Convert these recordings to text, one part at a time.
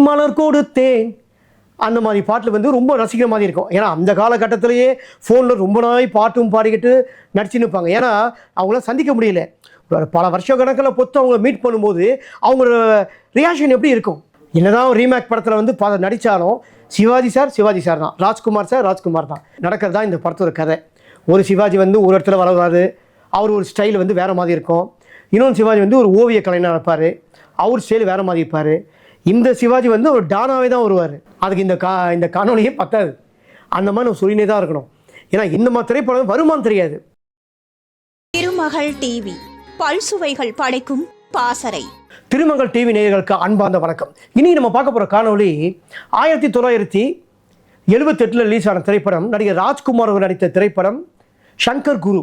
மலர் கொடுத்தேன் அந்த மாதிரி பாட்டில் வந்து ரொம்ப ரசிக்கிற மாதிரி இருக்கும். ஏன்னா அந்த காலகட்டத்திலேயே ஃபோனில் ரொம்ப நாள் பாட்டும் பாடிக்கிட்டு நடிச்சுன்னு இருப்பாங்க. ஏன்னா அவங்களாம் சந்திக்க முடியல. பல வருஷ கணக்கில் பொத்து அவங்க மீட் பண்ணும்போது அவங்களோட ரியாக்ஷன் எப்படி இருக்கும்? என்னதான் ரீமேக் படத்தில் வந்து நடித்தாலும் சிவாஜி சார் தான், ராஜ்குமார் தான் நடக்கிறது தான் இந்த படத்தோட கதை. ஒரு சிவாஜி வந்து ஒரு இடத்துல வளர்வார், அவர் ஒரு ஸ்டைல் வந்து வேறு மாதிரி இருக்கும். இன்னொன்று சிவாஜி வந்து ஒரு ஓவிய கலைஞராக இருப்பார், அவர் ஸ்டைல் வேறு மாதிரி இருப்பார். இந்த சிவாஜி வந்து ஒரு டானாவே தான் வருவார். அதுக்கு இந்த காணொலியே பத்தாது. அந்த மாதிரி நம்ம சொல்லினே தான் இருக்கணும். ஏன்னா இந்த மாதிரி திரைப்படம் வருமானு தெரியாது. திருமகள் டிவி பல்சுவைகள் படைக்கும் பாசறை. திருமகள் டிவி நேயர்களுக்கு அன்பார்ந்த வணக்கம். இனி நம்ம பார்க்க போகிற காணொலி 1978 ரிலீஸ் ஆன திரைப்படம். நடிகர் ராஜ்குமார் அவர் நடித்த திரைப்படம் சங்கர் குரு.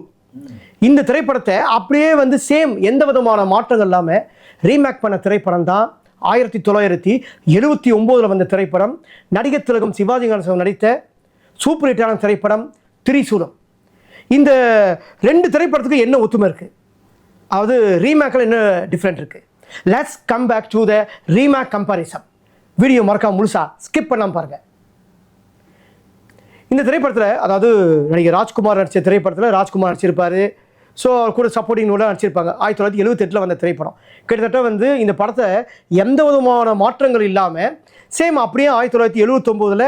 இந்த திரைப்படத்தை அப்படியே வந்து சேம் எந்த விதமான மாற்றங்கள் இல்லாமல் ரீமேக் பண்ண திரைப்படம் தான் 1979 வந்த திரைப்படம். நடிகர் திலகம் சிவாஜி கணேசன் நடித்த சூப்பர் ஹிட்டான திரைப்படம் திரிசூலம். இந்த ரெண்டு திரைப்படத்துக்கு என்ன ஒத்துமை இருக்குது, அதாவது ரீமேக்கில் என்ன டிஃப்ரெண்ட் இருக்குது? Let's come back to the remake comparison. Video மறக்காம முழுசா ஸ்கிப் பண்ணாமல் பாருங்கள். இந்த திரைப்படத்தில், அதாவது நடிகர் ராஜ்குமார் நடித்த திரைப்படத்தில் ராஜ்குமார் நடிச்சிருப்பார். ஸோ அவர் கூட சப்போர்ட்டிங் ரோலாக நடிச்சிருப்பாங்க. 1978 வந்த திரைப்படம். கிட்டத்தட்ட வந்து இந்த படத்தை எந்த விதமான மாற்றங்கள் இல்லாமல் சேம் அப்படியே 1979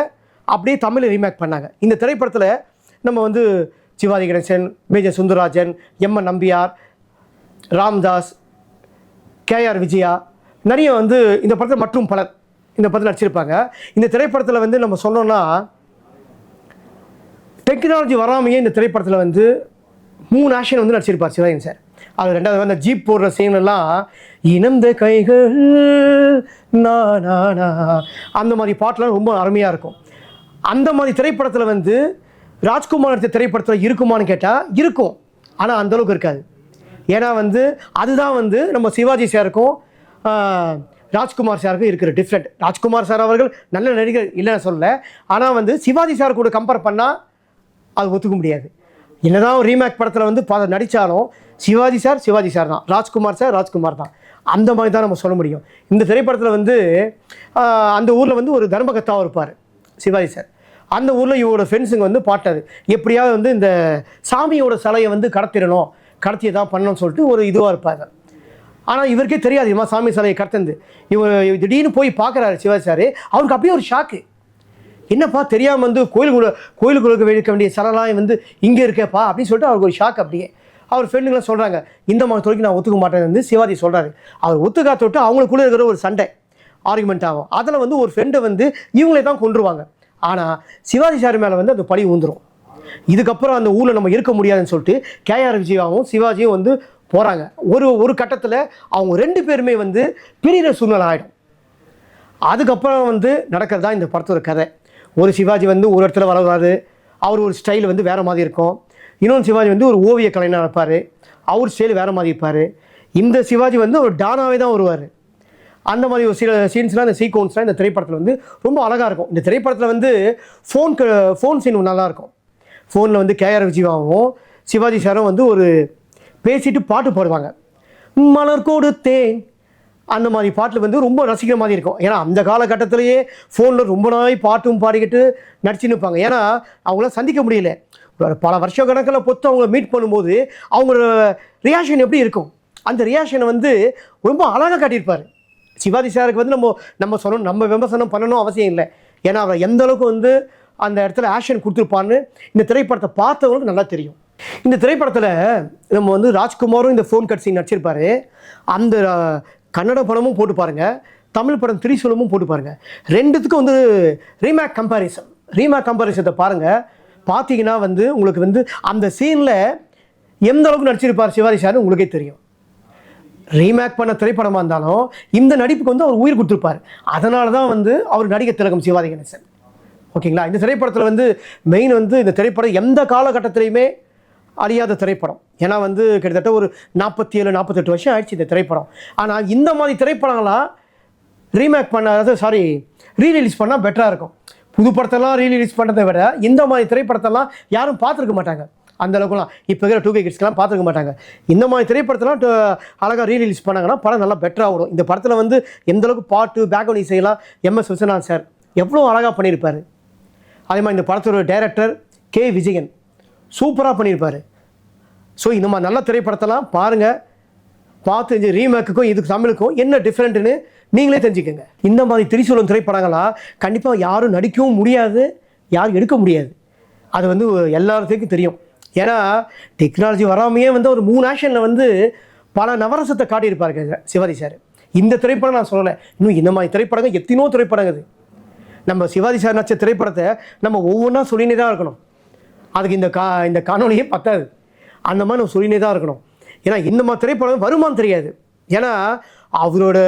அப்படியே தமிழில் ரீமேக் பண்ணாங்க. இந்த திரைப்படத்தில் நம்ம வந்து Sivaji Ganesan, Major Sundararajan, M N Nambiar, Ramdas, K R Vijaya, நிறைய வந்து இந்த படத்தில் மற்றும் பலர் இந்த படத்தில் நடிச்சிருப்பாங்க. இந்த திரைப்படத்தில் வந்து நம்ம சொன்னோன்னா டெக்னாலஜி வராமையே இந்த திரைப்படத்தில் வந்து 3 ஆக்ஷன் வந்து நடிச்சிருப்பார் சிவாஜி சார். அது ரெண்டாவது அந்த ஜீப் போடுற சீனெல்லாம் இனந்த கைகள் அந்த மாதிரி பாட்டெலாம் ரொம்ப அருமையாக இருக்கும். அந்த மாதிரி திரைப்படத்தில் வந்து ராஜ்குமார் நடித்த திரைப்படத்தில் இருக்குமான்னு கேட்டால் இருக்கும், ஆனால் அந்தளவுக்கு இருக்காது. ஏன்னா வந்து அதுதான் வந்து நம்ம சிவாஜி சாருக்கும் ராஜ்குமார் சாருக்கும் இருக்கிற டிஃப்ரெண்ட். ராஜ்குமார் சார் அவர்கள் நல்ல நடிகர் இல்லைன்னு சொல்லலை, ஆனால் வந்து சிவாஜி சார் கூட கம்பேர் பண்ணால் அது ஒத்துக்க முடியாது. என்னதான் ரீமேக் படத்தில் வந்து நடித்தாலும் சிவாஜி சார் தான், ராஜ்குமார் தான். அந்த மாதிரி தான் நம்ம சொல்ல முடியும். இந்த திரைப்படத்தில் வந்து அந்த ஊரில் வந்து ஒரு தர்மகர்த்தாவும் இருப்பார் சிவாஜி சார். அந்த ஊரில் இவரோட ஃப்ரெண்ட்ஸுங்க வந்து பாட்டாது எப்படியாவது வந்து இந்த சாமியோட சிலையை வந்து கடத்தியை தான் பண்ணணும்னு சொல்லிட்டு ஒரு இதுவாக இருப்பாங்க. ஆனால் இவருக்கே தெரியாது இவமா சாமி சிலையை கடத்துந்து. இவர் திடீர்னு போய் பார்க்குறாரு சிவாஜி சார். அவருக்கு அப்படியே ஒரு ஷாக்கு. என்னப்பா தெரியாமல் வந்து கோயிலுக்குள்ள வைக்க வேண்டிய சிலைலாம் வந்து இங்கே இருக்கேப்பா அப்படின்னு சொல்லிட்டு அவருக்கு ஒரு ஷாக். அப்படியே அவர் ஃப்ரெண்டுங்களாம் சொல்கிறாங்க, இந்த மாதிரி தொழிலுக்கு நான் ஒத்துக்க மாட்டேன்னு வந்து சிவாஜி சொல்கிறாரு. அவர் ஒத்துக்கா தொட்டு அவங்களுக்குள்ளே இருக்கிற ஒரு சண்டை ஆர்குமெண்ட் ஆகும். அதில் வந்து ஒரு ஃப்ரெண்டை வந்து இவங்களே தான் கொண்டுருவாங்க. ஆனால் சிவாஜி சார் மேலே வந்து அந்த பழி ஊந்துடும். இதுக்கப்புறம் அந்த ஊரில் நம்ம இருக்க முடியாதுன்னு சொல்லிட்டு கேஆர் விஜயாவும் சிவாஜியும் வந்து போகிறாங்க. ஒரு கட்டத்தில் அவங்க 2 பேருமே வந்து பிரிகிற சூழ்நிலை ஆகிடும். அதுக்கப்புறம் வந்து நடக்கிறது தான் இந்த படத்தோட கதை. ஒரு சிவாஜி வந்து ஒரு இடத்துல வளர்வார், அவர் ஒரு ஸ்டைல் வந்து வேறு மாதிரி இருக்கும். இன்னொன்று சிவாஜி வந்து ஒரு ஓவிய கலைஞராக இருப்பார், அவர் ஸ்டைல் வேறு மாதிரி இருப்பார். இந்த சிவாஜி வந்து ஒரு டானாவே தான் வருவார். அந்த மாதிரி ஒரு சில சீன்ஸ்லாம், இந்த சீக்வன்ஸ்லாம் இந்த திரைப்படத்தில் வந்து ரொம்ப அழகாக இருக்கும். இந்த திரைப்படத்தில் வந்து ஃபோன் சீன் நல்லாயிருக்கும். ஃபோனில் வந்து கேஆர் விஜயாவும் சிவாஜி சாரும் வந்து ஒரு பேசிட்டு பாட்டு பாடுவாங்க. மலர் கொடுத்தேன் அந்த மாதிரி பாட்டில் வந்து ரொம்ப ரசிக்கிற மாதிரி இருக்கும். ஏன்னா அந்த காலகட்டத்திலேயே ஃபோனில் ரொம்ப நாள் பாட்டும் பாடிக்கிட்டு நடிச்சுன்னு இருப்பாங்க. ஏன்னா அவங்களாம் சந்திக்க முடியல. பல வருஷ கணக்கில் பொத்து அவங்க மீட் பண்ணும்போது அவங்களோட ரியாக்ஷன் எப்படி இருக்கும்? அந்த ரியாக்ஷனை வந்து ரொம்ப அழகாக காட்டியிருப்பார். சிவாஜி சாருக்கு வந்து நம்ம சொல்லணும், நம்ம விமர்சனம் பண்ணணும் அவசியம் இல்லை. ஏன்னா அவர் எந்த அளவுக்கு வந்து அந்த இடத்துல ஆக்ஷன் கொடுத்துருப்பான்னு இந்த திரைப்படத்தை பார்த்தவங்களுக்கு நல்லா தெரியும். இந்த திரைப்படத்தில் நம்ம வந்து ராஜ்குமாரும் இந்த ஃபோன் கட் சீன் நடிச்சிருப்பார். அந்த கன்னட படமும் போட்டு பாருங்கள், தமிழ் படம் திரிசூலமும் போட்டு பாருங்கள். ரெண்டுத்துக்கும் வந்து ரீமேக் கம்பேரிசத்தை பாருங்கள். பார்த்தீங்கன்னா வந்து உங்களுக்கு வந்து அந்த சீனில் எந்த அளவுக்கு நடிச்சிருப்பார் சிவாஜி சார் உங்களுக்கே தெரியும். ரீமேக் பண்ண திரைப்படமாக இருந்தாலும் இந்த நடிப்புக்கு வந்து அவர் உயிர் கொடுத்துருப்பார். அதனால தான் வந்து அவர் நடிகர் திலகம் சிவாஜி கணேசன். ஓகேங்களா? இந்த திரைப்படத்தில் வந்து மெயின் வந்து இந்த திரைப்படம் எந்த காலகட்டத்திலையுமே அழியாத திரைப்படம். ஏன்னா வந்து கிட்டத்தட்ட ஒரு 47-48 வருஷம் ஆயிடுச்சு இந்த திரைப்படம். ஆனால் இந்த மாதிரி திரைப்படங்களாம் ரீரிலீஸ் பண்ணால் பெட்டராக இருக்கும். புது படத்தெல்லாம் ரீரிலீஸ் பண்ணுறதை விட இந்த மாதிரி திரைப்படத்தெல்லாம் யாரும் பார்த்துருக்க மாட்டாங்க. அந்த அளவுக்குலாம் இப்போ இருக்கிற 2K கிட்ஸ்க்கெலாம் பார்த்துக்க மாட்டாங்க. இந்த மாதிரி திரைப்படத்தெல்லாம் அழகாக ரீரிலீஸ் பண்ணாங்கன்னா படம் நல்லா பெட்டராக வரும். இந்த படத்தில் வந்து எந்த அளவுக்கு பாட்டு பேக்ரவுண்ட் இசையெல்லாம் எம்எஸ் விஸ்வநாத் சார் எவ்வளோ அழகாக பண்ணியிருப்பார். அதே மாதிரி இந்த படத்தோட டைரக்டர் கே விஜயன் சூப்பராக பண்ணியிருப்பார். ஸோ இந்த மாதிரி நல்ல திரைப்படத்தெல்லாம் பாருங்கள், பார்த்து இந்த ரீமேக்குக்கும் இதுக்கு தமிழுக்கும் என்ன டிஃப்ரெண்ட்டுன்னு நீங்களே தெரிஞ்சுக்கோங்க. இந்த மாதிரி திரிசூலம் திரைப்படங்களாக கண்டிப்பாக யாரும் நடிக்கவும் முடியாது, யாரும் எடுக்க முடியாது. அது வந்து எல்லாத்துக்கும் தெரியும். ஏன்னா டெக்னாலஜி வராமையே வந்து ஒரு 3 ஆக்ஷனில் வந்து பல நவரசத்தை காட்டியிருப்பாருங்க சிவாஜி சார். இந்த திரைப்படம் நான் சொல்லலை, இன்னும் இந்த மாதிரி திரைப்படங்கள் எத்தனோ திரைப்படங்குது. நம்ம சிவாஜி சார் நடிச்ச திரைப்படத்தை நம்ம ஒவ்வொன்றா சொல்லினே தான் இருக்கணும். அதுக்கு இந்த காணொலியே பத்தாது. அந்த மாதிரி நம்ம சொல்லினே தான் இருக்கணும். ஏன்னா இந்த மாதிரி திரைப்படம் வருமானு தெரியாது. ஏன்னா அவரோட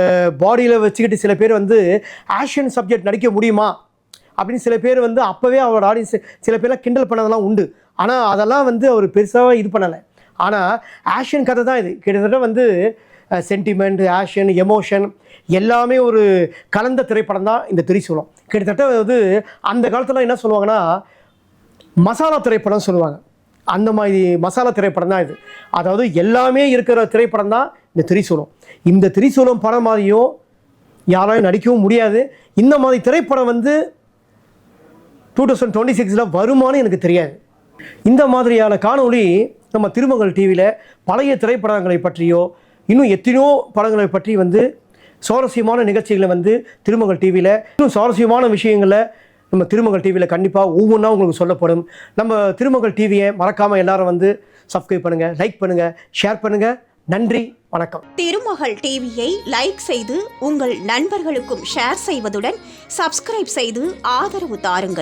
பாடியில் வச்சுக்கிட்டு சில பேர் வந்து ஆக்ஷன் சப்ஜெக்ட் நடிக்க முடியுமா அப்படின்னு சில பேர் வந்து அப்போவே அவரோட ஆடியன்ஸ் சில பேர்லாம் கிண்டல் பண்ணதெல்லாம் உண்டு. ஆனால் அதெல்லாம் வந்து அவர் பெருசாக இது பண்ணலை. ஆனால் ஆக்ஷன் கதை தான் இது. கிட்டத்தட்ட வந்து சென்டிமெண்ட், ஆக்ஷன், எமோஷன் எல்லாமே ஒரு கலந்த திரைப்படம் தான் இந்த திரிசூலம். கிட்டத்தட்ட வந்து அந்த காலத்தில் என்ன சொல்லுவாங்கன்னா மசாலா திரைப்படம் சொல்லுவாங்க. அந்த மாதிரி மசாலா திரைப்படம் தான் இது. அதாவது எல்லாமே இருக்கிற திரைப்படம் தான் இந்த திரிசூலம். இந்த திரிசூலம் படம் மாதிரியும் யாராலும் நடிக்கவும் முடியாது. இந்த மாதிரி திரைப்படம் வந்து 2026 வருமானு எனக்கு தெரியாது. இந்த மாதிரியான காணொளி நம்ம திருமகள் டிவியில் பழைய திரைப்படங்களை பற்றியோ இன்னும் எத்தனையோ படங்களை பற்றி வந்து சுவாரஸ்யமான நிகழ்ச்சிகளை வந்து திருமகள் டிவியில் இன்னும் சுவாரஸ்யமான விஷயங்களை நம்ம திருமகள் டிவியில் கண்டிப்பாக ஒவ்வொன்றா உங்களுக்கு சொல்லப்படும். நம்ம திருமகள் டிவியை மறக்காமல் எல்லாரும் வந்து சப்ஸ்கிரைப் பண்ணுங்கள், லைக் பண்ணுங்கள், ஷேர் பண்ணுங்கள். நன்றி, வணக்கம். திருமகள் டிவியை லைக் செய்து உங்கள் நண்பர்களுக்கும் ஷேர் செய்வதுடன் சப்ஸ்கிரைப் செய்து ஆதரவு தாருங்கள்.